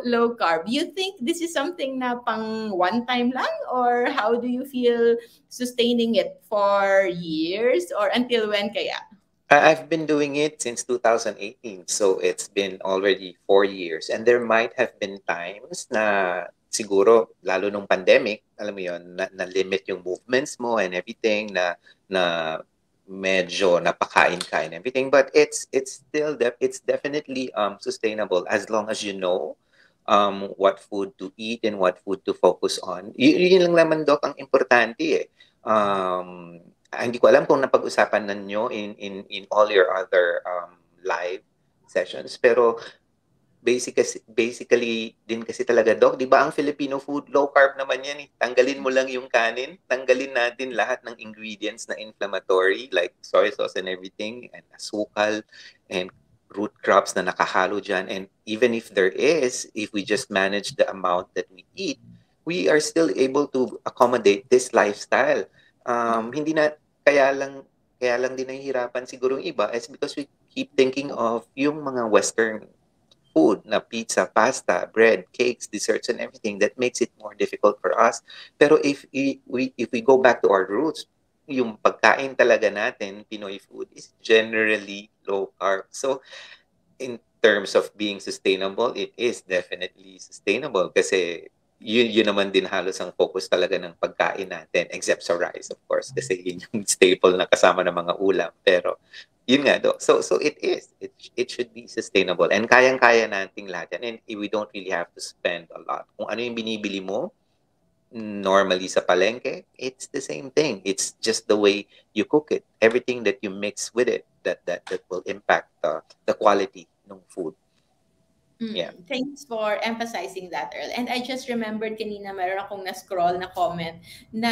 low carb, you think this is something na pang one time lang or how do you feel sustaining it for years or until when kaya? I've been doing it since 2018, so it's been already 4 years. And there might have been times na siguro, lalo nung pandemic, alam mo yun, na-limit yung movements mo and everything, na medyo napakain ka and everything. But it's definitely sustainable as long as you know what food to eat and what food to focus on. Yun lang naman, Doc, ang importante eh. Hindi ko alam kung napag-usapan ninyo in all your other live sessions, pero basically din kasi talaga, Doc, di ba ang Filipino food, low carb naman yan eh. Tanggalin mo lang yung kanin, tanggalin natin lahat ng ingredients na inflammatory like soy sauce and everything, and asukal, and root crops na nakahalo dyan. And even if there is, if we just manage the amount that we eat, we are still able to accommodate this lifestyle. Hindi na, kaya lang din nahihirapan siguro yung iba is because we keep thinking of yung mga Western food na pizza, pasta, bread, cakes, desserts, and everything that makes it more difficult for us. Pero if we go back to our roots, yung pagkain talaga natin, Pinoy food, is generally low carb. So, in terms of being sustainable, it is definitely sustainable kasi yun naman din halos ang focus talaga ng pagkain natin, except sa rice, of course, kasi yun yung staple na kasama ng mga ulam. Pero, yun nga, do. So it should be sustainable. And kayang-kaya nating lahat yan. And we don't really have to spend a lot. Kung ano yung binibili mo, normally sa palengke, it's the same thing. It's just the way you cook it. Everything that you mix with it that will impact the quality ng food. Yeah. Thanks for emphasizing that, Earl. And I just remembered kanina meron akong na-scroll na comment na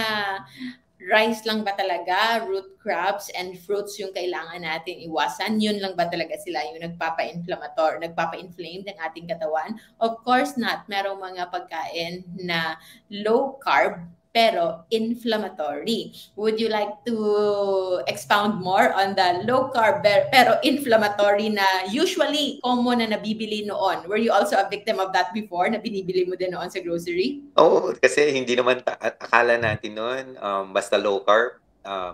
rice lang ba talaga, root crops and fruits yung kailangan natin iwasan? Yun lang ba talaga sila yung nagpapa-inflame ng ating katawan? Of course not. Merong mga pagkain na low carb pero inflammatory. Would you like to expound more on the low carb pero inflammatory na usually common na nabibili noon? Were you also a victim of that before na binibili mo din noon sa grocery? Oo, kasi hindi naman akala natin noon basta low carb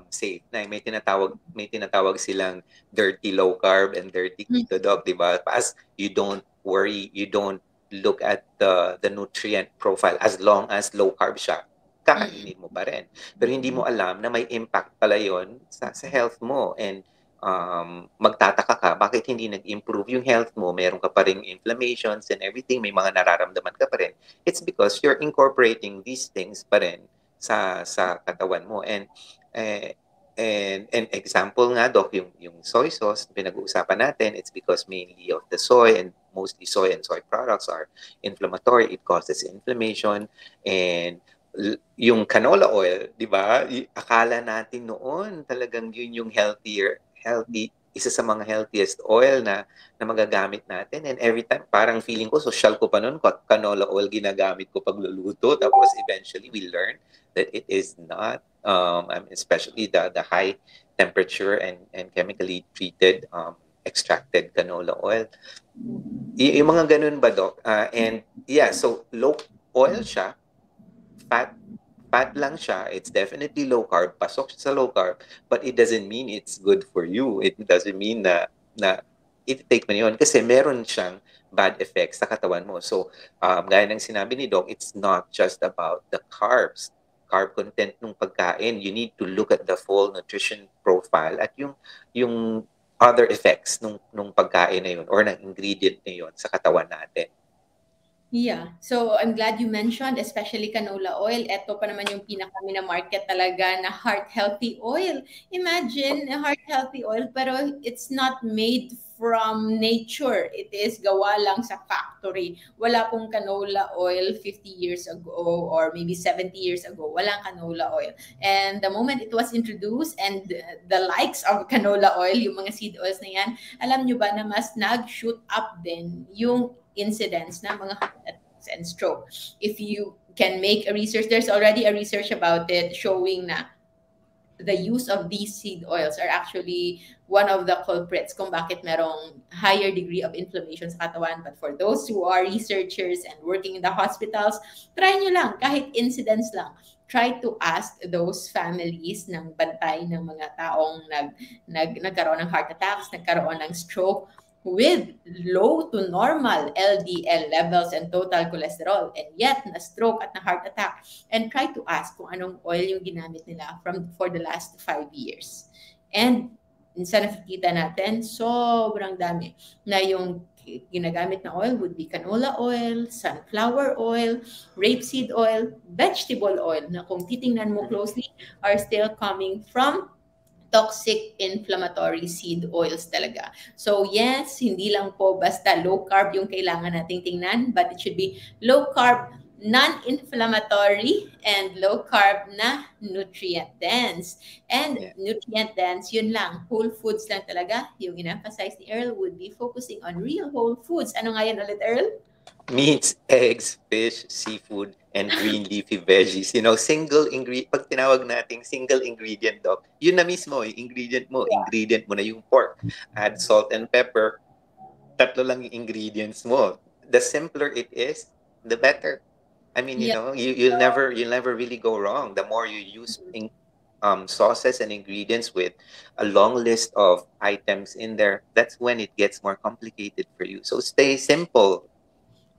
safe na. May tinatawag silang dirty low carb and dirty keto, Doc, di ba? As you don't worry, you don't look at the nutrient profile as long as low carb siya. Kakainin mo pa rin. Pero hindi mo alam na may impact pala yon sa health mo. And magtataka ka, bakit hindi nag-improve yung health mo? Meron ka pa rin inflammations and everything, may mga nararamdaman ka pa rin. It's because you're incorporating these things pa rin sa katawan mo. And example nga, Doc, yung soy sauce, pinag-uusapan natin, it's because mainly of the soy, and mostly soy and soy products are inflammatory. It causes inflammation. And yung canola oil, di ba? Akala natin noon talagang yun yung healthy, isa sa mga healthiest oil na magagamit natin. And every time, parang feeling ko, social ko pa noon, canola oil ginagamit ko pagluluto. Tapos eventually, we learned that it is not, especially the high temperature and chemically treated extracted canola oil. Yung mga ganun ba, Doc? And yeah, so low oil siya, fat lang siya. It's definitely low carb. Pasok siya sa low carb. But it doesn't mean it's good for you. It doesn't mean na i-take mo yun. Kasi meron siyang bad effects sa katawan mo. So, gaya ng sinabi ni Doc, it's not just about the carbs. Carb content ng pagkain. You need to look at the full nutrition profile at yung other effects nung pagkain na yun or ng ingredient na yun sa katawan natin. Yeah. So, I'm glad you mentioned, especially canola oil. Ito pa naman yung pinaka-market talaga na heart-healthy oil. Imagine, a heart-healthy oil, pero it's not made from nature. It is gawa lang sa factory. Wala pong canola oil 50 years ago or maybe 70 years ago. Walang canola oil. And the moment it was introduced and the likes of canola oil, yung mga seed oils na yan, alam nyo ba na mas nag-shoot up din yung incidence na mga heart attacks and stroke. If you can make a research, there's already a research about it showing na the use of these seed oils are actually one of the culprits kung bakit merong higher degree of inflammation sa katawan. But for those who are researchers and working in the hospitals, try nyo lang, kahit incidents lang. Try to ask those families ng bantay ng mga taong nagkaroon ng heart attacks, nagkaroon ng stroke, with low to normal LDL levels and total cholesterol, and yet na-stroke at na-heart attack, and try to ask kung anong oil yung ginamit nila for the last 5 years. And minsan nakikita natin, sobrang dami na yung ginagamit na oil would be canola oil, sunflower oil, rapeseed oil, vegetable oil, na kung titingnan mo closely, are still coming from toxic inflammatory seed oils talaga. So yes, hindi lang po basta low carb yung kailangan nating tingnan, but it should be low carb, non-inflammatory, and low carb na nutrient dense. And nutrient dense, yun lang, whole foods lang talaga. Yung in-emphasize ni Earl would be focusing on real whole foods. Ano nga yan ulit, Earl? Meats, eggs, fish, seafood, and green leafy veggies. Single ingredient, pag tinawag nating single ingredient, Doc, yun na mismo, yung ingredient mo na yung pork. Add salt and pepper, tatlo lang yung ingredients mo. The simpler it is, the better. I mean, you'll never really go wrong. The more you use sauces and ingredients with a long list of items in there, that's when it gets more complicated for you. So stay simple.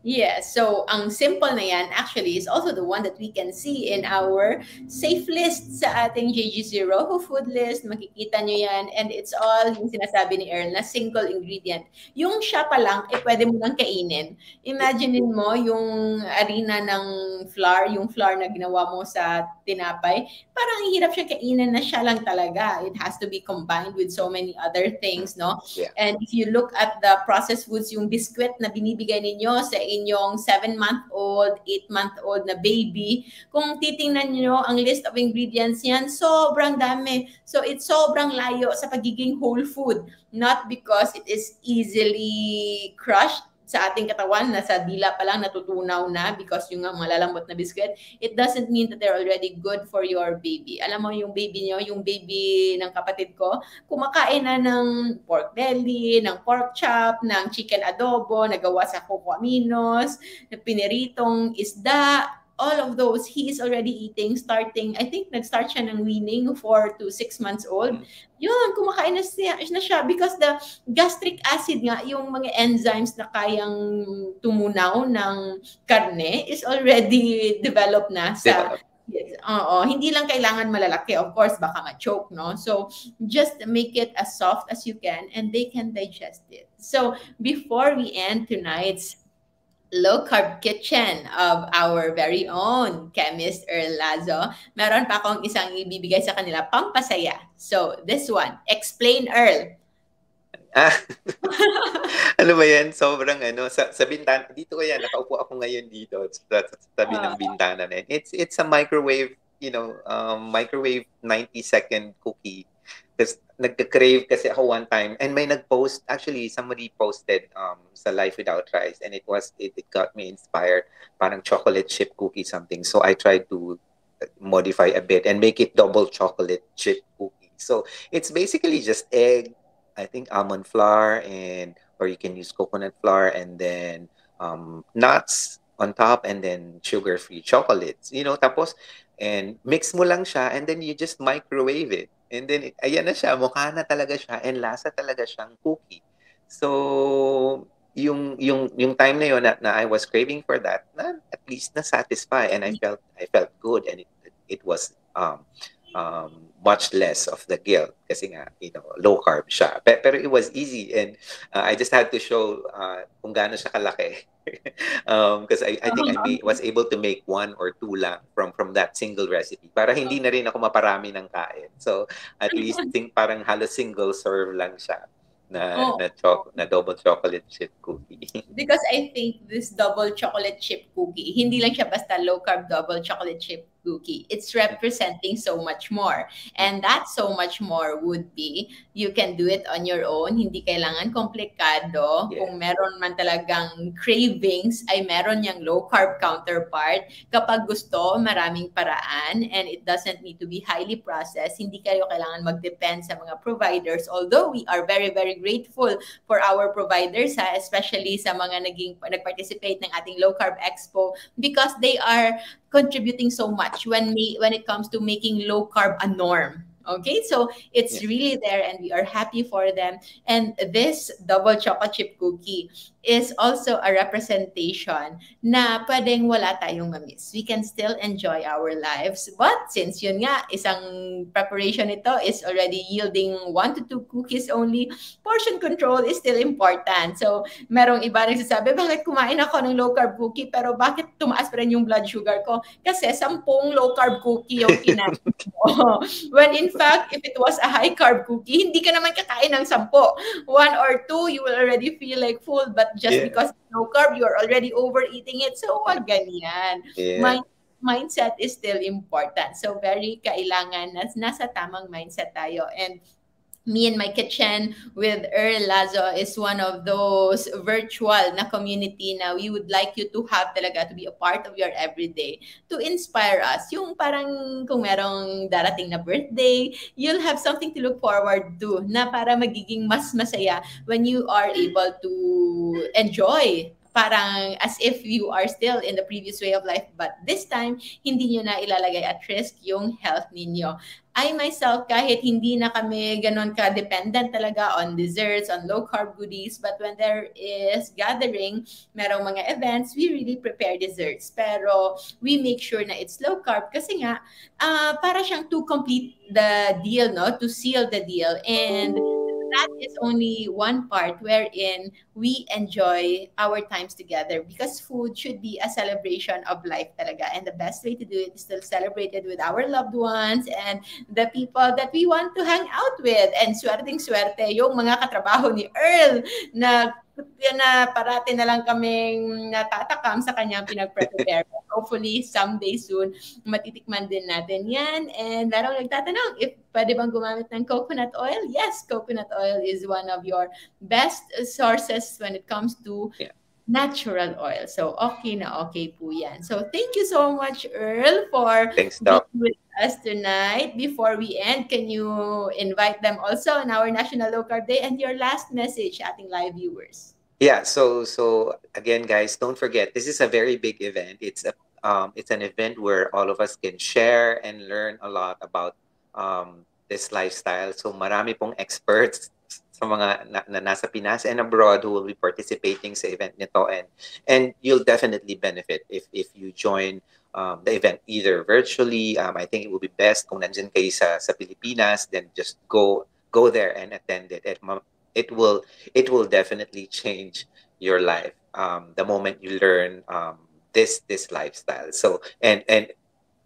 Yes, so ang simple na yan actually is also the one that we can see in our safe list sa ating JG0 food list. Makikita nyo yan, and it's all yung sinasabi ni Earl na single ingredient. Yung siya pa lang, pwede mo lang kainin. Imaginein mo yung arena ng flour, yung flour na ginawa mo sa tinapay, parang hirap siya kainin na siya lang talaga. It has to be combined with so many other things, no? Yeah. And if you look at the processed foods, yung biscuit na binibigay ninyo sa inyong 7-month-old, 8-month-old na baby, kung titingnan nyo ang list of ingredients yan, sobrang dami. So it's sobrang layo sa pagiging whole food. Not because it is easily crushed sa ating katawan, na sa dila pa lang natutunaw na because yung malalambot na biscuit, it doesn't mean that they're already good for your baby. Alam mo, yung baby nyo, yung baby ng kapatid ko, kumakain na ng pork belly, ng pork chop, ng chicken adobo, nagawa sa coco aminos, piniritong isda, all of those, he is already eating, starting, I think, nag-start siya ng weaning 4 to 6 months old. Yun, kumakain na siya because the gastric acid nga, yung mga enzymes na kayang tumunaw ng karne is already developed na sa Yes, oo. Hindi lang kailangan malalaki. Of course, baka ma-choke, no? So, just make it as soft as you can and they can digest it. So, before we end tonight's Low Carb Kitchen of our very own chemist Earl Lazo, meron pa akong isang ibibigay sa kanila pampasaya. So, this one, explain Earl. Ah, ano ba yan? Sobrang sa bintana. Dito ko yan, nakaupo ako ngayon dito sa tabi ng bintana na yan. It's a microwave, microwave 90-second cookie. Kasi nagka-crave kasi ako one time and may nag-post, actually somebody posted sa Life Without Rice and it got me inspired, parang chocolate chip cookie something. So I tried to modify a bit and make it double chocolate chip cookie. So it's basically just egg, I think almond flour, or you can use coconut flour and then nuts on top and then sugar-free chocolates. Tapos and mix mo lang siya and then you just microwave it. And then ayan na siya, mukha na talaga siya and lasa talaga siyang cookie. So yung time na yon na I was craving for that, at least na satisfy and I felt good and it was much less of the guilt kasi nga low carb siya. Pero it was easy and I just had to show kung gaano siya kalaki. Because I think I was able to make 1 or 2 lang from that single recipe para hindi na rin ako maparami ng kain. So at least parang halos single serve lang siya na double chocolate chip cookie. Because I think this double chocolate chip cookie, hindi lang siya basta low carb double chocolate chip cookie. It's representing so much more. And that so much more would be, you can do it on your own. Hindi kailangan komplikado. Yeah. Kung meron man talagang cravings, ay meron yung low carb counterpart. Kapag gusto, maraming paraan and it doesn't need to be highly processed. Hindi kayo kailangan mag-depend sa mga providers. Although we are very, very grateful for our providers, especially sa mga nag-participate ng ating Low Carb Expo because they are contributing so much when it comes to making low carb a norm. Okay, so it's really there and we are happy for them. And this double chocolate chip cookie is also a representation na pwedeng wala tayong mamiss. We can still enjoy our lives. But since yun nga, isang preparation ito is already yielding 1 to 2 cookies only, portion control is still important. So merong iba nagsasabi, bakit kumain ako ng low carb cookie pero bakit tumaas pa rin yung blood sugar ko? Kasi 10 low carb cookie yung kinain mo. When in fact, if it was a high carb cookie, hindi ka naman kakain ng 10. 1 or 2, you will already feel like full, but just because it's low carb, you're already overeating it. So, wag ganyan. Mindset is still important. So, very kailangan na nasa tamang mindset tayo. And Me and My Kitchen with Earl Lazo is one of those virtual na community na we would like you to have talaga to be a part of your everyday to inspire us. Yung parang kung merong darating na birthday, you'll have something to look forward to na para magiging mas masaya when you are able to enjoy parang as if you are still in the previous way of life, but this time, hindi nyo na ilalagay at risk yung health ninyo. I myself, kahit hindi na kami ganon ka-dependent talaga on desserts, on low-carb goodies, but when there is gathering, merong mga events, we really prepare desserts. Pero we make sure na it's low-carb kasi nga, para siyang to complete the deal, no? To seal the deal. And that is only one part wherein we enjoy our times together because food should be a celebration of life talaga. And the best way to do it is to celebrate it with our loved ones and the people that we want to hang out with. And swerteng-swerte yung mga katrabaho ni Earl na parati na lang kaming natatakam sa kanyang pinag-prepare. Hopefully, someday soon, matitikman din natin yan. And merong nagtatanong if pwede bang gumamit ng coconut oil? Yes, coconut oil is one of your best sources when it comes to natural oil. So, okay na okay po yan. So, thank you so much, Earl, for being with us tonight. Before we end, can you invite them also on our National Low Carb Day and your last message ating live viewers? Yeah, so again, guys, don't forget, this is a very big event. It's an event where all of us can share and learn a lot about this lifestyle. So marami pong experts sa mga na nasa Pinas and abroad who will be participating sa event nito and you'll definitely benefit if you join the event either virtually. I think it would be best kung nandyan kayo sa Pilipinas, then just go there and attend it. It will definitely change your life the moment you learn this lifestyle. So and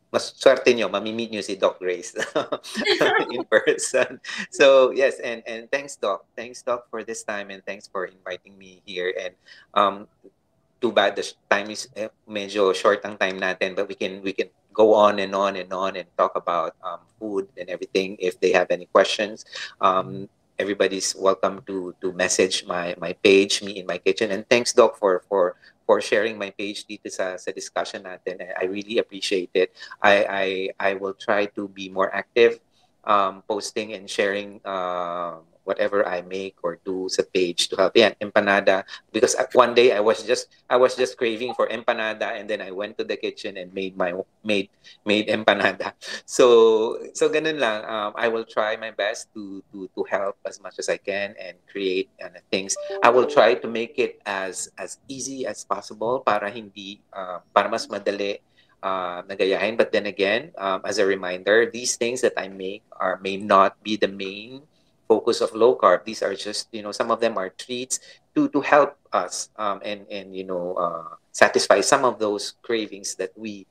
mas swerte nyo, mamimit nyo si Doc Grace in person. So yes, and thanks Doc. Thanks Doc for this time, and thanks for inviting me here. And too bad the time is medyo short ang time natin, but we can go on and on and on and talk about food and everything. If they have any questions, everybody's welcome to message my page, Me in My Kitchen. And thanks Doc for sharing my page dito sa discussion natin. I really appreciate it. I will try to be more active, posting and sharing whatever I make or do sa page to help. Yeah, empanada. Because one day I was just craving for empanada, and then I went to the kitchen and made empanada. So ganun lang. I will try my best to help as much as I can and create things. I will try to make it as easy as possible para hindi para mas madali nagayahin. But then again, as a reminder, these things that I make may not be the main focus of low carb. These are just, some of them are treats to help us and satisfy some of those cravings that we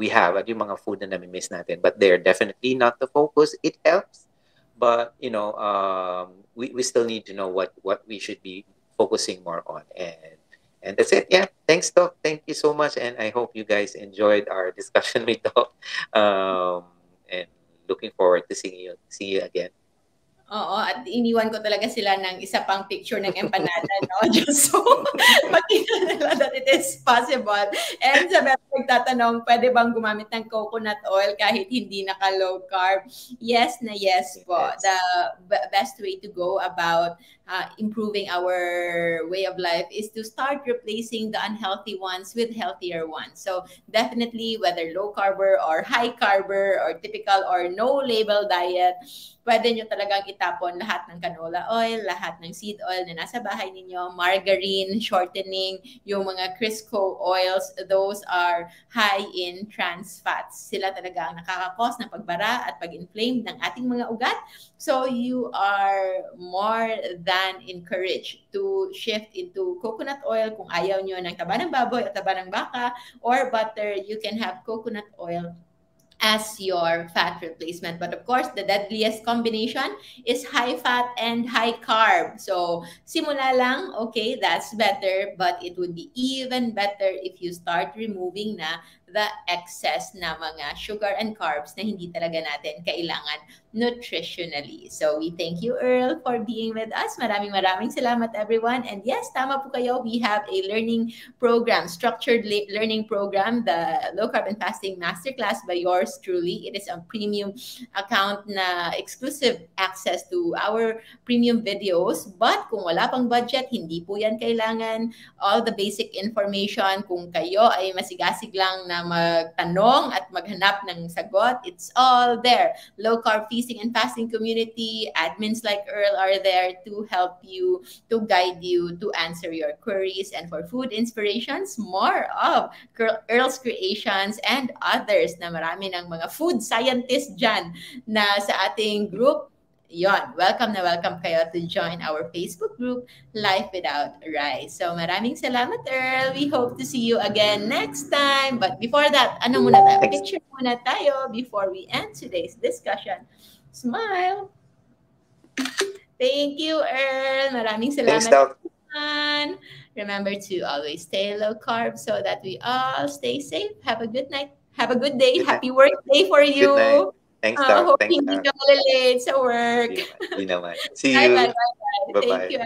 have at yung mga food na nami-miss natin. But they're definitely not the focus. It helps, but we still need to know what we should be focusing more on. And that's it. Yeah. Thanks, Doc. Thank you so much. And I hope you guys enjoyed our discussion with Doc. And looking forward to see you again. Oo, at iniwan ko talaga sila ng isa pang picture ng empanada, no? Just so makita nila that it is possible. And sa mga nagtatanong, pwede bang gumamit ng coconut oil kahit hindi naka-low carb? Yes na yes po. Yes. The best way to go about improving our way of life is to start replacing the unhealthy ones with healthier ones. So definitely, whether low carber or high carber or typical or no label diet, pwede nyo talagang itapon lahat ng canola oil, lahat ng seed oil na nasa bahay ninyo, margarine, shortening, yung mga Crisco oils, those are high in trans fats. Sila talaga ang nakakakos ng pagbara at pag-inflame ng ating mga ugat. So you are more than encouraged to shift into coconut oil kung ayaw nyo ng taba ng baboy o taba ng baka, or butter. You can have coconut oil as your fat replacement. But of course, the deadliest combination is high fat and high carb. So, simula lang, okay, that's better, but it would be even better if you start removing na the excess na mga sugar and carbs na hindi talaga natin kailangan nutritionally. So, we thank you, Earl, for being with us. Maraming salamat, everyone. And yes, tama po kayo. We have a learning program, structured learning program, the Low Carb and Fasting Masterclass by yours truly. It is a premium account na exclusive access to our premium videos. But kung wala pang budget, hindi po yan kailangan. All the basic information, kung kayo ay masigasig lang na magtanong at maghanap ng sagot, it's all there. Low Carb Feasting and Fasting community, admins like Earl are there to help you, to guide you, to answer your queries. And for food inspirations, more of Earl's creations and others na marami ng mga food scientists dyan na sa ating group. Yon, welcome na welcome kayo to join our Facebook group, Life Without Rice. So maraming salamat, Earl. We hope to see you again next time. But before that, ano muna tayo? Picture muna tayo before we end today's discussion. Smile. Thank you, Earl. Maraming salamat. Thanks, Remember to always stay low carb so that we all stay safe. Have a good night. Have a good day. Happy work day for you. Good night. Thanks, Doc. Hope hindi ka malilate sa work. Hindi naman. See you. Bye-bye. Bye-bye. Thank you.